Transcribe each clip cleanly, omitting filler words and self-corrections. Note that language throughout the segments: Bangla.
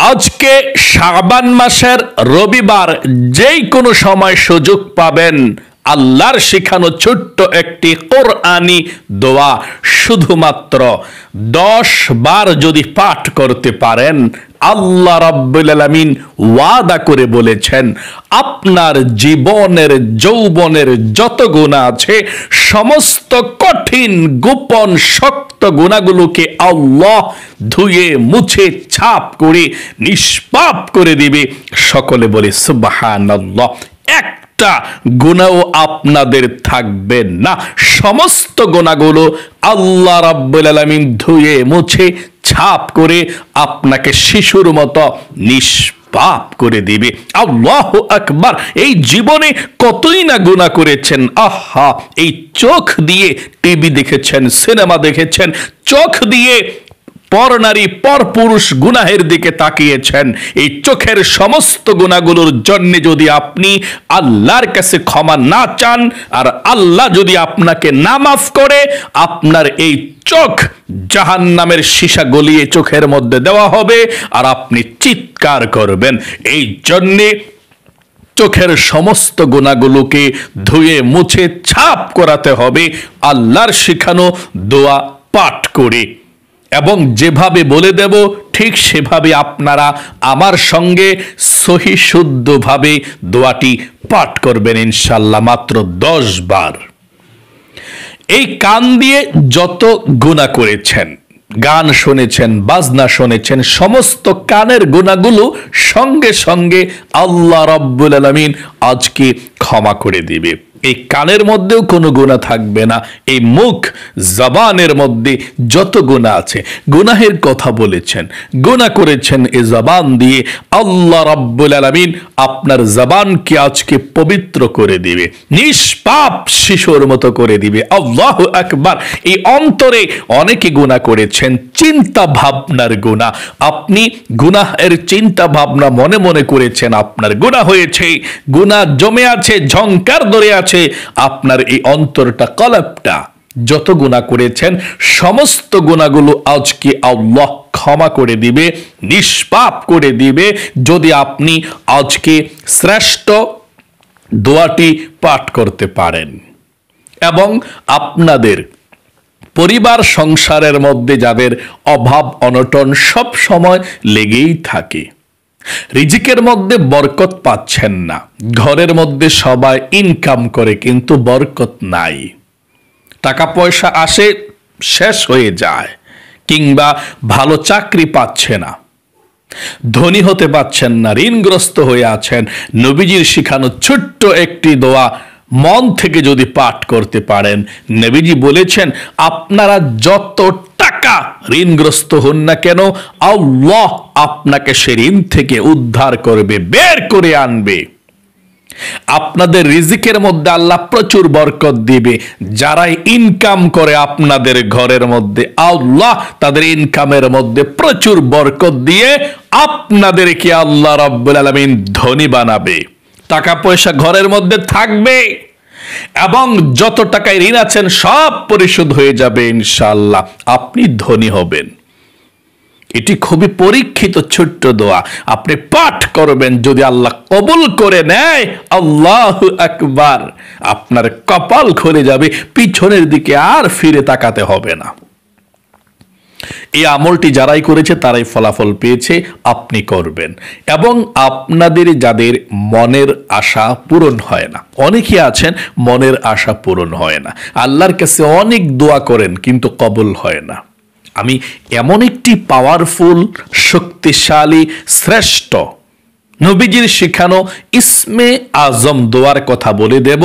আজকে শাবান মাসের রবিবার যেই কোনো সময় সুযোগ পাবেন আল্লাহর শেখানো ছোট্ট একটি কোরআনি দোয়া শুধুমাত্র 10 বার যদি পাঠ করতে পারেন আল্লাহ রাব্বুল আলামিন ওয়াদা করে বলেছেন আপনার জীবনের যৌবনের যত গুনাহ আছে সমস্ত কঠিন গোপন শক্ত গুনাহগুলোকে আল্লাহ ধুয়ে মুছে ছাপ করে নিষ্পাপ করে দিবে। সকলে বলে সুবহানাল্লাহ। একটা গুনাহ আপনাদের থাকবে না, সমস্ত গুনাহগুলো আল্লাহ রাব্বুল আলামিন ধুয়ে মুছে ছাপ করে আপনাকে শিশুর মতো নিষ্পাপ করে দিবে। আল্লাহু আকবার। এই জীবনে কতই না গুনাহ করেছেন, আহা, এই চোখ দিয়ে টিভি দেখেছেন, সিনেমা দেখেছেন, চোখ দিয়ে পরনারী পরপুরুষ গুনাহের দিকে তাকিয়েছেন। এই চোখের সমস্ত গুনাহগুলোর জন্য যদি আপনি আল্লাহর কাছে ক্ষমা না চান আর আল্লাহ যদি আপনাকে না মাফ করে, আপনার এই চোখ জাহান্নামের সীসা গলিয়ে চোখের মধ্যে দেওয়া হবে আর আপনি চিৎকার করবেন। এই জন্যে চোখের সমস্ত গুনাহগুলোকে ধুয়ে মুছে ছাপ করাতে হবে আল্লাহর শেখানো দোয়া পাঠ করে। এবং যেভাবে বলে দেব ঠিক সেভাবে আপনারা আমার সঙ্গে সহি শুদ্ধভাবে দোয়াটি পাঠ করবেন ইনশাআল্লাহ, মাত্র 10 বার। এই কান দিয়ে যত গুনাহ করেছেন, গান শুনেছেন, বাজনা শুনেছেন, সমস্ত কানের গুনাহগুলো সঙ্গে সঙ্গে আল্লাহ রাব্বুল আলামিন আজকে ক্ষমা করে দিবে। এই কানের মধ্যেও কোনো গুনাহ থাকবে না। এই মুখ জবানের মধ্যে যত গুনাহ আছে, গুনাহের কথা বলেছেন, গুনাহ করেছেন এই জবান দিয়ে, আল্লাহ রাব্বুল আলামিন আপনার জবানকে আজকে পবিত্র করে দিবে, নিষ্পাপ শিশুর মতো করে দিবে। আল্লাহু আকবার। এই অন্তরে অনেকে গুনাহ করেছেন, চিন্তা ভাবনার গুনাহ, আপনি গুনাহের চিন্তা ভাবনা মনে মনে করেছেন, আপনার গুনাহ হয়েছে, গুনাহ জমে আছে, ঝংকার ধরে আছে আপনার এই অন্তরটা, কলবটা। যত গুনাহ করেছেন সমস্ত গুনাহগুলো আজকে আল্লাহ ক্ষমা করে দিবে, নিষ্পাপ করে দিবে যদি আপনি আজকে শ্রেষ্ঠ দোয়াটি পাঠ করতে পারেন। এবং আপনাদের পরিবার সংসারের মধ্যে যাদের অভাব অনটন সব সময় লেগেই থাকে, রিজিকের মধ্যে বরকত পাচ্ছেন না, ঘরের মধ্যে সবাই ইনকাম করে কিন্তু বরকত নাই, টাকা পয়সা আসে শেষ হয়ে যায়, কিংবা ভালো চাকরি পাচ্ছে না, ধনী হতে পাচ্ছেন না, ঋণগ্রস্ত হয়ে আছেন, নবীজির শিখানো ছোট্ট একটি দোয়া মন থেকে যদি পাঠ করতে পারেন, নবীজি বলেছেন আপনারা যত টাকা ঋণগ্রস্ত হন না কেন আল্লাহ আপনাকে সে ঋণ থেকে উদ্ধার করবে, বের করে আনবে। আপনাদের রিজিকের মধ্যে আল্লাহ প্রচুর বরকত দিবে। যারা ইনকাম করে আপনাদের ঘরের মধ্যে, আল্লাহ তাদের ইনকামের মধ্যে প্রচুর বরকত দিয়ে আপনাদেরকে আল্লাহ রাব্বুল আলামিন ধনী বানাবে। টাকা পয়সা ঘরের মধ্যে থাকবে এবং যত টাকায় ঋণ আছেন সব পরিশোধ হয়ে যাবে ইনশাআল্লাহ, আপনি ধনী হবেন। এটি খুবই পরীক্ষিত ছোট্ট দোয়া, আপনি পাঠ করবেন, যদি আল্লাহ কবুল করে নেয়, আল্লাহু আকবার, আপনার কপাল খুলে যাবে, পিছনের দিকে আর ফিরে তাকাতে হবে না। এই আমলটি যারাই করেছে তারাই ফলাফল পেয়েছে, আপনি করবেন। এবং আপনাদের যাদের মনের আশা পূরণ হয় না, অনেকে আছেন মনের আশা পূরণ হয় না, আল্লাহর কাছে অনেক দোয়া করেন কিন্তু কবুল হয় না, আমি এমন একটি পাওয়ারফুল, শক্তিশালী, শ্রেষ্ঠ নবীজির শিখানো ইসমে আজম দোয়ার কথা বলে দেব,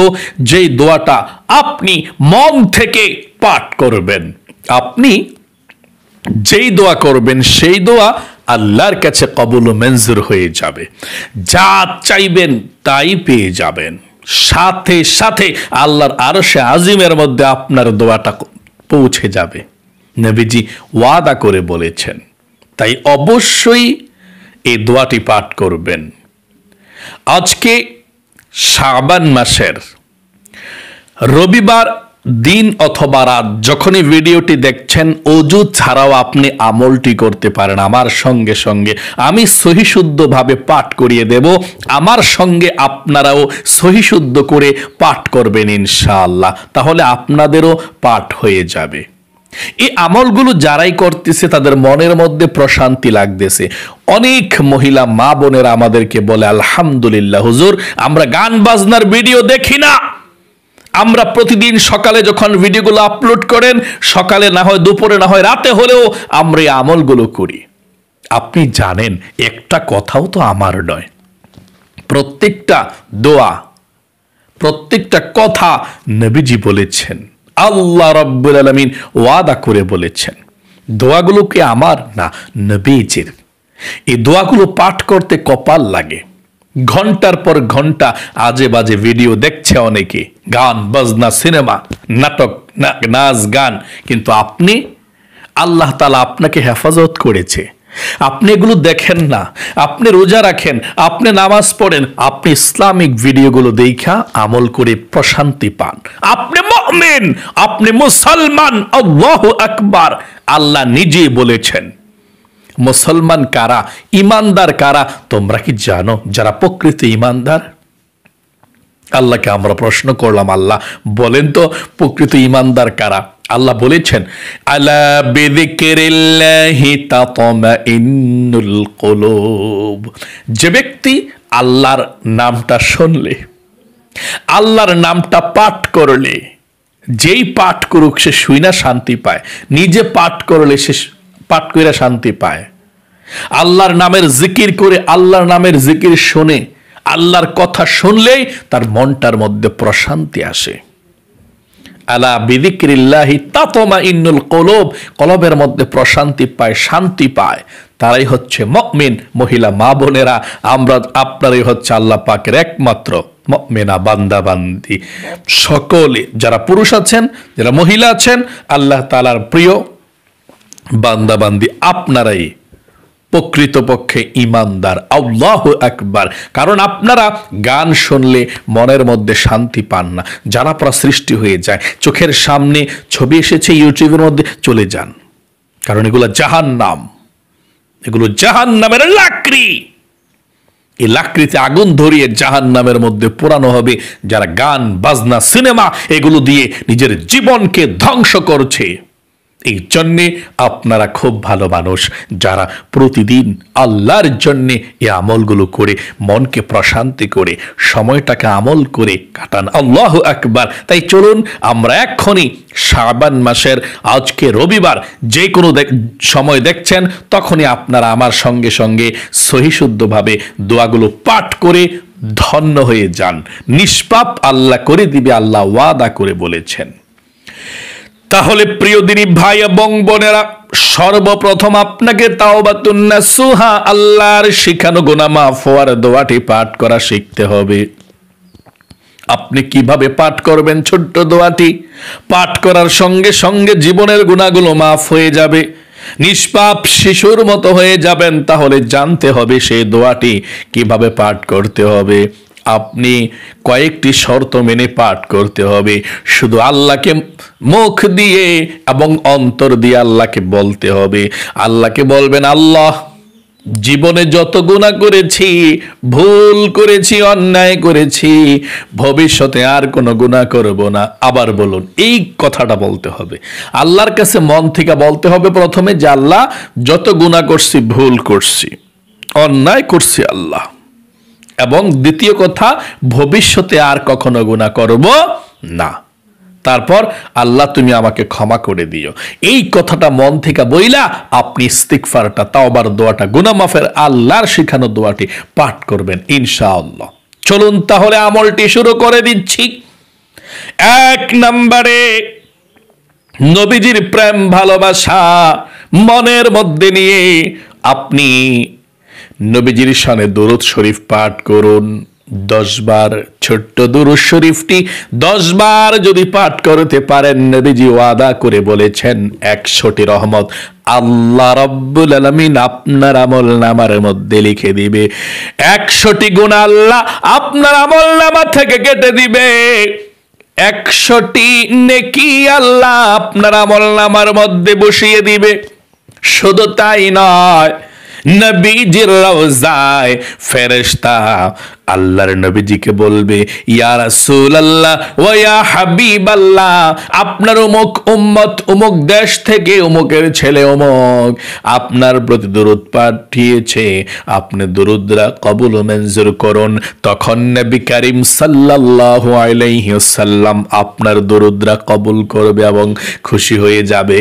যেই দোয়াটা আপনি মন থেকে পাঠ করবেন। আপনি যেই দোয়া করবেন সেই দোয়া আল্লাহর কাছে কবুল ও মঞ্জুর হয়ে যাবে, যা চাইবেন তাই পেয়ে যাবেন, সাথে সাথে আল্লাহর আরশে আজিমের মধ্যে আপনার দোয়াটা পৌঁছে যাবে। নবীজি ওয়াদা করে বলেছেন, তাই অবশ্যই এই দোয়াটি পাঠ করবেন। আজকে শাবান মাসের রবিবার দিন অথবা রাত যখনই ভিডিওটি দেখছেন, অজু ছাড়াও আপনি আমলটি করতে পারেন। আমার সঙ্গে সঙ্গে আমি সহিশুদ্ধভাবে পাঠ করিয়ে দেব, আমার সঙ্গে আপনারাও সহিশুদ্ধ করে পাঠ করবেন ইনশাআল্লাহ, তাহলে আপনাদেরও পাঠ হয়ে যাবে। এই আমলগুলো যারাই করতেছে তাদের মনের মধ্যে প্রশান্তি লাগতেছে। অনেক মহিলা মা বোনেরা আমাদেরকে বলে, আলহামদুলিল্লাহ হুজুর, আমরা গান বাজনার ভিডিও দেখি না, আমরা প্রতিদিন সকালে যখন ভিডিওগুলো আপলোড করেন, সকালে না হয় দুপুরে না হয় রাতে হলেও আমরা এই আমলগুলো করি। আপনি জানেন, একটা কথাও তো আমার নয়, প্রত্যেকটা দোয়া, প্রত্যেকটা কথা নবীজি বলেছেন, আল্লাহ রাব্বুল আলামিন ওয়াদা করে বলেছেন। দোয়াগুলো কি আমার না, নবীজির। এই দোয়াগুলো পাঠ করতে কপাল লাগে। ঘন্টার পর ঘন্টা আজে বাজে ভিডিও দেখছে অনেকে, গান বাজনা, সিনেমা, নাটক, নাচ গান, কিন্তু আপনি, আল্লাহ তাআলা আপনাকে হেফাজত করেছে, আপনি এগুলো দেখেন না, আপনি রোজা রাখেন, আপনি নামাজ পড়েন, আপনি ইসলামিক ভিডিওগুলো দেখা আমল করে প্রশান্তি পান। আপনি মুমিন, আপনি মুসলমান। আল্লাহু আকবার। আল্লাহ নিজেই বলেছেন, মুসলমান কারা, ইমানদার কারা তোমরা কি জানো? যারা প্রকৃত ইমানদার। আল্লাহকে আমরা প্রশ্ন করলাম, আল্লাহ বলেন তো প্রকৃত ইমানদার কারা? আল্লাহ বলেছেন, আলা বিযিকরিল্লাহি তাতমাইন্নুল কুলুব। যে ব্যক্তি আল্লাহর নামটা শুনলে, আল্লাহর নামটা পাঠ করলে, যেই পাঠ করুক সে শুইনা শান্তি পায়, নিজে পাঠ করলে সে পাঠ কইরা শান্তি পায়। আল্লাহর নামের জিকির করে, আল্লাহর নামের জিকির শুনে, আল্লাহর কথা শুনলেই তার মনটার মধ্যে প্রশান্তি আসে। আলা বিযিকরিল্লাহি তাতমাইন্নুল কুলুব, কলবের মধ্যে প্রশান্তি পায়, শান্তি পায়। তারাই হচ্ছে মুমিন। মহিলা মা বোনেরা, আমরা আপনারাই হচ্ছে আল্লাহ পাকের একমাত্র মুমিনা বান্দা বান্দি। সকলে যারা পুরুষ আছেন, যারা মহিলা আছেন, আল্লাহ তাআলার প্রিয় বান্দা বান্দি আপনারাই প্রকৃতপক্ষে ইমানদার। আল্লাহু আকবার। কারণ আপনারা গান শুনলে মনের মধ্যে শান্তি পান না, যারা পরা সৃষ্টি হয়ে যায়। চোখের সামনে ছবি এসেছে ইউটিউবের মধ্যে, চলে যান, কারণ এগুলো জাহান্নাম, এগুলো জাহান্নামের লাকড়ি। এই লাকড়িতে আগুন ধরিয়ে জাহান্নামের মধ্যে পোড়ানো হবে যারা গান বাজনা সিনেমা এগুলো দিয়ে নিজের জীবনকে ধ্বংস করছে। এই জন্যে আপনারা খুব ভালো মানুষ, যারা প্রতিদিন আল্লাহর জন্যে এই আমলগুলো করে মনকে প্রশান্তি করে সময়টাকে আমল করে কাটান। আল্লাহু আকবার। তাই চলুন আমরা এক্ষুনি শাবান মাসের আজকে রবিবার যে কোনো সময় দেখছেন, তখনই আপনারা আমার সঙ্গে সঙ্গে সহিশুদ্ধভাবে দোয়াগুলো পাঠ করে ধন্য হয়ে যান। নিষ্পাপ আল্লাহ করে দিবে, আল্লাহ ওয়াদা করে বলেছেন। তাহলে প্রিয় দিনী ভাই এবং বোনেরা, সর্বপ্রথম আপনাকে তাওবাতুন নাসুহা, আল্লাহর শিখানো গুনাহ মাফ হওয়ার দোয়াটি পাঠ করা শিখতে হবে। আপনি কিভাবে পাঠ করবেন? ছোট্ট দোয়াটি পাঠ করার সঙ্গে সঙ্গে জীবনের গুনাহগুলো মাফ হয়ে যাবে, নিষ্পাপ শিশুর মতো হয়ে যাবেন। তাহলে জানতে হবে সেই দোয়াটি কিভাবে পাঠ করতে হবে। আপনি কয়েকটি শর্ত মেনে পাঠ করতে হবে। শুধু আল্লাহকে মুখ দিয়ে এবং অন্তর দিয়ে আল্লাহকে বলতে হবে। আল্লাহকে বলবেন, আল্লাহ জীবনে যত গুনাহ করেছি, ভুল করেছি, অন্যায় করেছি, ভবিষ্যতে আর কোনো গুনাহ করব না। আবার বলুন, এই কথাটা বলতে হবে আল্লাহর কাছে, মন থেকে বলতে হবে প্রথমে যে আল্লাহ যত গুনাহ করছি, ভুল করছি, অন্যায় করছি আল্লাহ, এবং দ্বিতীয় কথা ভবিষ্যতে আর কখনো গুনাহ করব না। তারপর আল্লাহ তুমি আমাকে ক্ষমা করে দিও। এই কথাটা মন থেকে বইলা আপনি ইস্তিগফারটা, তাওবার দোয়াটা, গুনাহ মাফের আল্লাহর শিখানো দোয়াটি পাঠ করবেন ইনশাআল্লাহ। চলুন তাহলে আমলটি শুরু করে দিচ্ছি। 1 নম্বরে নবীজির প্রেম ভালোবাসা মনের মধ্যে নিয়ে আপনি নবীজির শানে দরুদ শরীফ পাঠ করুন 10 বার। ছোট্ট দরুদ শরীফটি 10 বার যদি পাঠ করতে পারেন, নবীজি ওয়াদা করে বলেছেন 100টি রহমত আল্লাহ রাব্বুল আলামিন আপনার আমলনামার মধ্যে লিখে দিবে। 100টি গুনাহ আল্লাহ আপনার আমলনামা থেকে কেটে দিবে। 100টি নেকি আল্লাহ আপনার আমলনামার মধ্যে বসিয়ে দিবে। শুধু তাই নয়, নবীজির রওজায় ফেরেশতা আল্লাহর নবীজিকে বলবে, ইয়া রাসূলুল্লাহ ওয়া ইয়া হাবিবাল্লাহ, আপনার অমুক উম্মত অমুক দেশ থেকে অমুকের ছেলে অমুক আপনার প্রতি দরুদ পাঠিয়েছে, আপনি দরুদরা কবুল ও মঞ্জুর করুন। তখন নবী করিম সাল্লাল্লাহু আলাইহি ওয়াসাল্লাম আপনার দরুদরা কবুল করবে এবং খুশি হয়ে যাবে,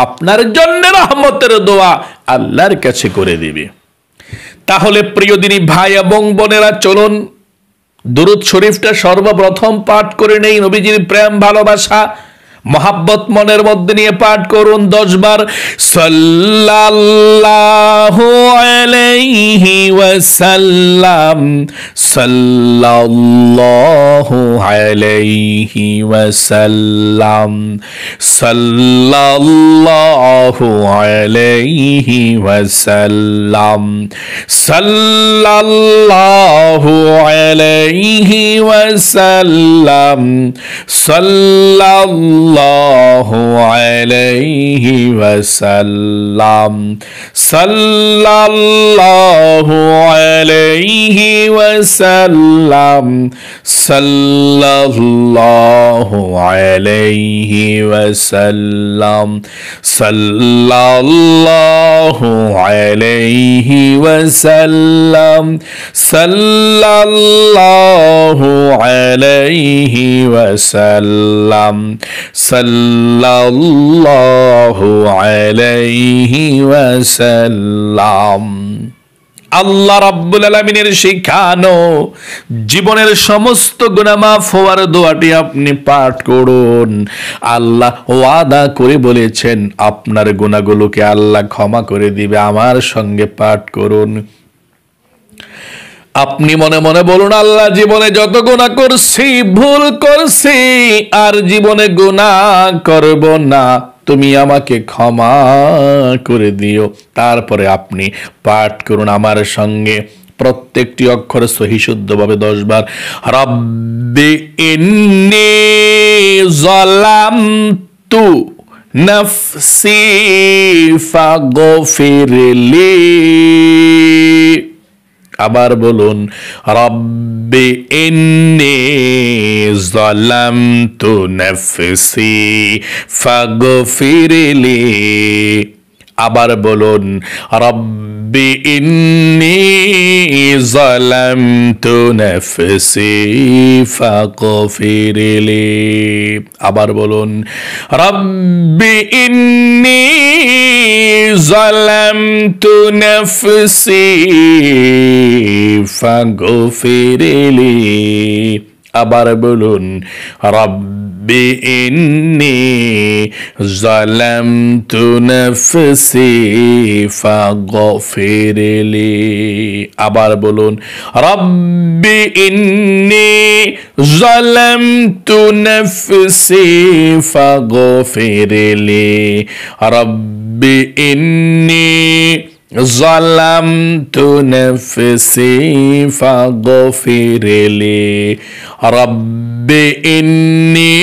আপনার জন্য রহমতের দোয়া আল্লাহর কাছে করে দিবে। তাহলে প্রিয় দিনী ভাই এবং বোনেরা, চলুন দুরূদ শরীফটা সর্বপ্রথম পাঠ করে নেই। নবীজির প্রেম ভালোবাসা মহাব্বত মনের মধ্যে নিয়ে পাঠ করুন 10 বার। সাল্লাল্লাহু আলাইহি ওয়াসাল্লাম, সাল্লাল্লাহু আলাইহি ওয়াসাল্লাম, সাল্লাল্লাহু আলাইহি ওয়াসাল্লাম, সাল্লাল্লাহু আলাইহি ওয়াসাল্লাম, সাল্লাল্লাহু আলাইহি ওয়াসাল্লাম, সাল্লাল্লাহু আলাইহি ওয়াসাল্লাম, সাল্লাল্লাহু আলাইহি ওয়াসাল্লাম, সাল্লাল্লাহু আলাইহি ওয়াসাল্লাম, সাল্লাল্লাহু আলাইহি ওয়াসাল্লাম, সাল্লাল্লাহু আলাইহি ওয়াসাল্লাম। আল্লাহ রাব্বুল আলামিনের শিখানো জীবনের সমস্ত গুনাহ মাফ হওয়ার দোয়াটি আপনি পাঠ করুন। আল্লাহ ওয়াদা করে বলেছেন আপনার গুনাহগুলোকে আল্লাহ ক্ষমা করে দিবে। আমার সঙ্গে পাঠ করুন। আপনি মনে মনে বলুন, আল্লাহ জীবনে যত গুনাহ করছি, ভুল করছি, আর জীবনে গুনাহ করব না, তুমি আমাকে ক্ষমা করে দিও। তারপরে আপনি পাঠ করুন আমার সঙ্গে প্রত্যেকটি অক্ষর সহি শুদ্ধভাবে 10 বার। রব্বি ইন্নী যালামতু নাফসি ফাগফিরলি। আবার বলুন, রব্বি ইন্নী যালামতু নাফসি ফাগফিরলি। আবার বলুন, রব্বি ইন্নী যালামতু নাফসি ফাগফিরলি। আবার বলুন, রব্বি ইন্নী যালামতু নাফসি ফাগফিরলি। আবার বলুন, রব্বি ইন্নী যালামতু নাফসি ফাগফিরলি। আবার বলুন, রব্বি ইন্নী যালামতু নাফসি ফাগফিরলি। রব্বি ইন্নী যালামতু নাফসি ফাগফিরলি। রব্বি ইন্নী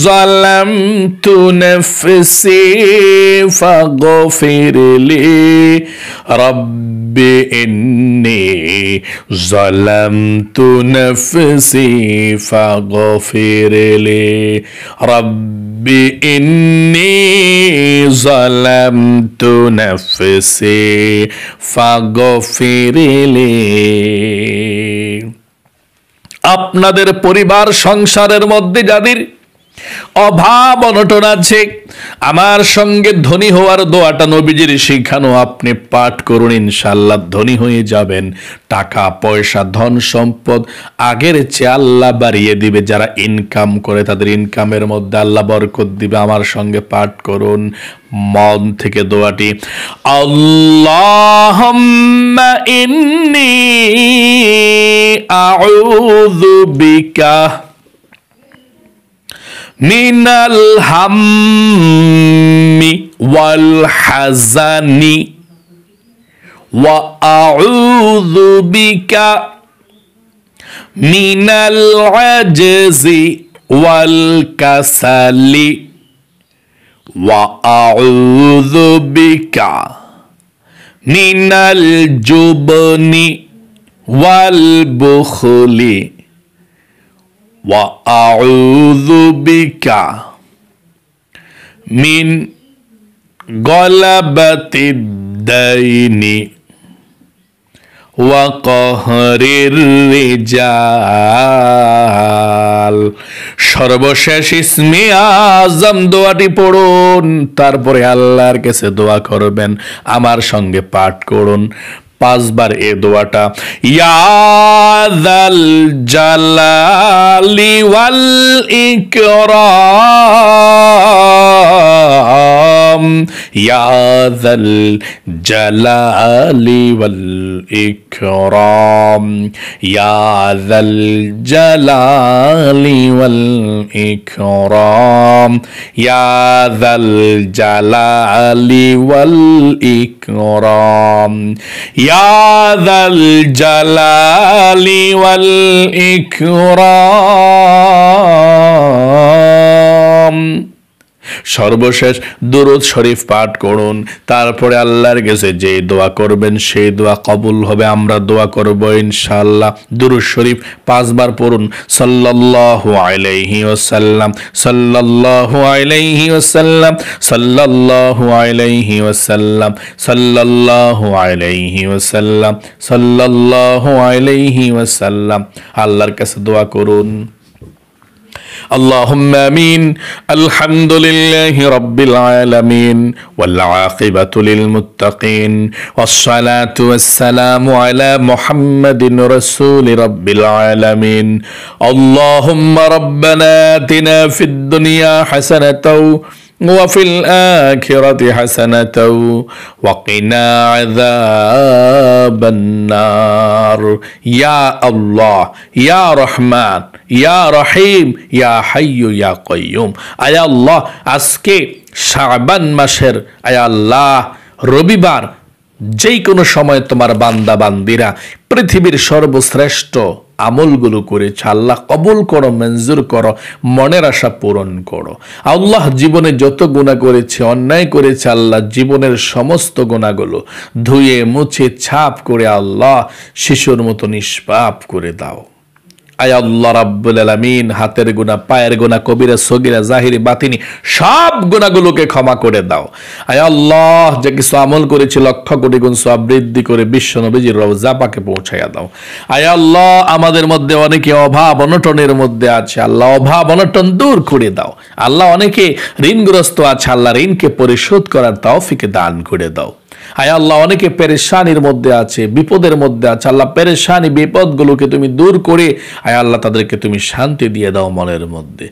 যালামতু নাফসি ফাগফিরলি। রব্বি ইন্নী যালামতু নাফসি ফাগফিরলি। রব্বি ইন্নী যালামতু নাফসি ফাগফিরলি। আপনাদের পরিবার সংসারের মধ্যে যাদের অভাব অনটন আছে, আমার সঙ্গে ধনী হওয়ার দোয়াটা নবীজির শিখানো আপনি পাঠ করুন, ইনশাআল্লাহ ধনী হয়ে যাবেন। টাকা পয়সা ধন সম্পদ আগের চেয়ে আল্লাহ বাড়িয়ে দিবে। যারা ইনকাম করে তাদের ইনকামের মধ্যে আল্লাহ বরকত দিবে। আমার সঙ্গে পাঠ করুন মন থেকে দোয়াটি। আল্লাহুম্মা ইন্নী আউযু বিকা মিনাল হাম্মি ওয়াল হাজানি ওয়া আউযু বিকা মিনাল আজজি ওয়াল কাসালি ওয়া আউযু বিকা মিনাল জুবনি ওয়াল বুখলি ওয়া আউযু বিকা মিন গলাবাতিদ দাইনি ওয়া কহরির রিজাল। সর্বশেষ ইসমে আজম দোয়াটি পড়ুন, তারপরে আল্লাহর কাছে দোয়া করবেন। আমার সঙ্গে পাঠ করুন 5 বার এই দোয়াটা। ইয়া যাল জালালি ওয়াল ইকরাম, ইয়া যাল জালালি ওয়াল ইকরাম, ইয়া যাল জালালি ওয়াল ইকরাম, ইয়া যাল জালালি ওয়াল ইকরাম, ইয়া যাল জালালি ওয়াল ইকরাম। সর্বশেষ দুরূদ শরীফ পাঠ করুন, তারপরে আল্লাহর কাছে যে দোয়া করবেন সেই দোয়া কবুল হবে। আমরা দোয়া করব ইনশাআল্লাহ। দুরূদ শরীফ 5 বার পড়ুন। সাল্লাল্লাহু আলাইহি ওয়াসাল্লাম, সাল্লাল্লাহু আলাইহি ওয়াসাল্লাম, সাল্লাল্লাহু আলাইহি ওয়াসাল্লাম, সাল্লাল্লাহু আলাইহি ওয়াসাল্লাম, সাল্লাল্লাহু আলাইহি ওয়াসাল্লাম। আল্লাহর কাছে দোয়া করুন। اللهم آمين. الحمد لله رب العالمين والعاقبة للمتقين والصلاة والسلام على محمد رسول رب العالمين. اللهم ربنا آتنا في الدنيا حسنة وفي الآخرة حسنة وقنا عذاب النار. يا الله يا رحمن ইয়া রহিম ইয়া হাইয়্যু ইয়া কাইয়্যুম। আয় আল্লাহ, আজকে শাবান মাসের আয় আল্লাহ রবিবার, যেই কোনো সময় তোমার বান্দা বান্দিরা পৃথিবীর সর্বশ্রেষ্ঠ আমলগুলো করেছে, আল্লাহ কবুল করো, মঞ্জুর করো, মনের আশা পূরণ করো। আল্লাহ জীবনে যত গুনাহ করেছে, অন্যায় করেছে, আল্লাহ জীবনের সমস্ত গুনাহগুলো ধুয়ে মুছে ছাপ করে আল্লাহ শিশুর মতো নিষ্পাপ করে দাও। আয় আল্লাহ রাব্বুল আলামিন, হাতের গুনাহ, পায়ের গুনাহ, কবিরা সগীরা জাহিরি বাতিনি সব গুনাহগুলোকে ক্ষমা করে দাও। আয় আল্লাহ, যে কিছু আমল করেছি লক্ষ কোটি গুণ সওয়াব বৃদ্ধি করে বিশ্ব নবীজির রওজা পাকে পৌঁছায়া দাও। আয় আল্লাহ, আমাদের মধ্যে অনেকে অভাব অনটনের মধ্যে আছে, আল্লাহ অভাব অনটন দূর করে দাও। আল্লাহ অনেকে ঋণগ্রস্ত আছে, আল্লাহ ঋণকে পরিশোধ করার তৌফিক দান করে দাও। আয় আল্লাহ, অনেকে পেরেশানির মধ্যে আছে, বিপদের মধ্যে আছে, আল্লাহ পেরেশানি বিপদগুলোকে তুমি দূর করে আয় আল্লাহ তাদেরকে তুমি শান্তি দিয়ে দাও মনের মধ্যে।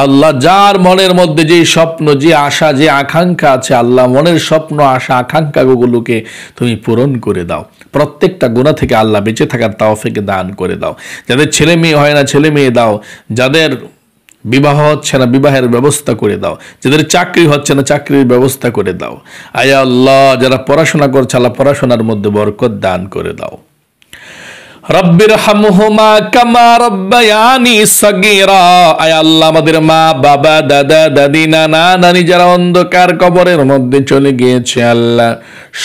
আল্লাহ, যার মনের মধ্যে যে স্বপ্ন, যে আশা, যে আকাঙ্ক্ষা আছে, আল্লাহ মনের স্বপ্ন আশা আকাঙ্ক্ষাগুলোকে তুমি পূরণ করে দাও। প্রত্যেকটা গুনাহ থেকে আল্লাহ বেঁচে থাকার তৌফিক দান করে দাও। যাদের ছেলে মেয়ে হয় না ছেলে মেয়ে দাও, যাদের বিবাহ হচ্ছে না বিবাহের ব্যবস্থা করে দাও, যাদের চাকরি হচ্ছে না চাকরির ব্যবস্থা করে দাও। আয় আল্লাহ, যারা পড়াশোনা করছে আল্লাহ পড়াশোনার মধ্যে বরকত দান করে দাও। রব্বির হামহুমা কামা রব্বায়ানি সগীরা। আয় আল্লাহ, আমাদের মা বাবা দাদা দাদি নানা নানি যারা অন্ধকার কবরের মধ্যে চলে গিয়েছে, আল্লাহ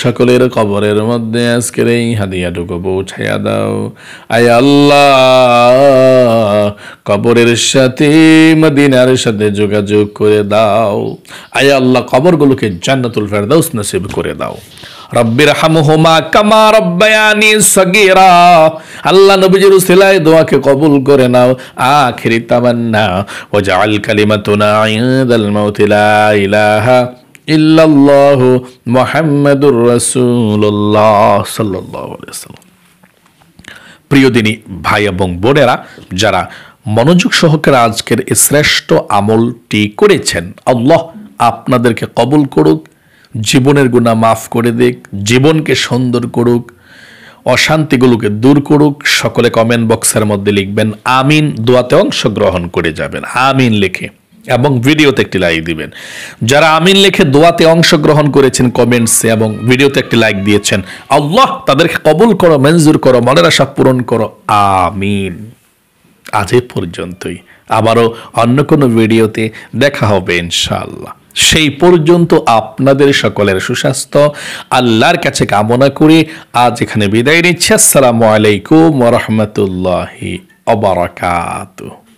সকলের কবরের মধ্যে আজকের এই হাদিয়াটুকু পৌঁছায়া দাও। আয় আল্লাহ, কবরের সাথে মদিনার সাথে যোগাযোগ করে দাও। আয় আল্লাহ, কবরগুলোকে জান্নাতুল ফেরদাউস নসিব করে দাও। রব্বির হামহুমা কামা রব্বায়ানি সগীরা। আল্লাহ নবীজির উসিলায় দোয়াকে কবুল করে নাও। আখিরি তামান্না ওয়াজআল কালিমাতুনা ইনদাল মাউত লা ইলাহা ইল্লাল্লাহু মুহাম্মাদুর রাসূলুল্লাহ সাল্লাল্লাহু আলাইহি ওয়াসাল্লাম। প্রিয় দিনী ভাই এবং বোনেরা, যারা মনোযোগ সহকারে আজকের এই শ্রেষ্ঠ আমলটি করেছেন, আল্লাহ আপনাদেরকে কবুল করুক, জীবনের গুনাহ মাফ করে দিক, জীবনকে সুন্দর করুক, অশান্তিগুলোকে দূর করুক। সকলে কমেন্ট বক্সের মধ্যে লিখবেন আমিন, দোয়াতে অংশগ্রহণ করে যাবেন আমিন লিখে, এবং ভিডিওতে একটি লাইক দিবেন। যারা আমিন লিখে দোয়াতে অংশগ্রহণ করেছেন কমেন্টসে এবং ভিডিওতে একটি লাইক দিয়েছেন, আল্লাহ তাদেরকে কবুল করো, মঞ্জুর করো, মনের আশা পূরণ করো, আমিন। আজ এ পর্যন্তই, আবারও অন্য কোনো ভিডিওতে দেখা হবে ইনশাআল্লাহ। সেই পর্যন্ত আপনাদের সকলের সুস্বাস্থ্য আল্লাহর কাছে কামনা করে আজ এখানে বিদায় নিচ্ছি। আসসালামু আলাইকুম ওয়া রাহমাতুল্লাহি ওয়া বারাকাতুহু।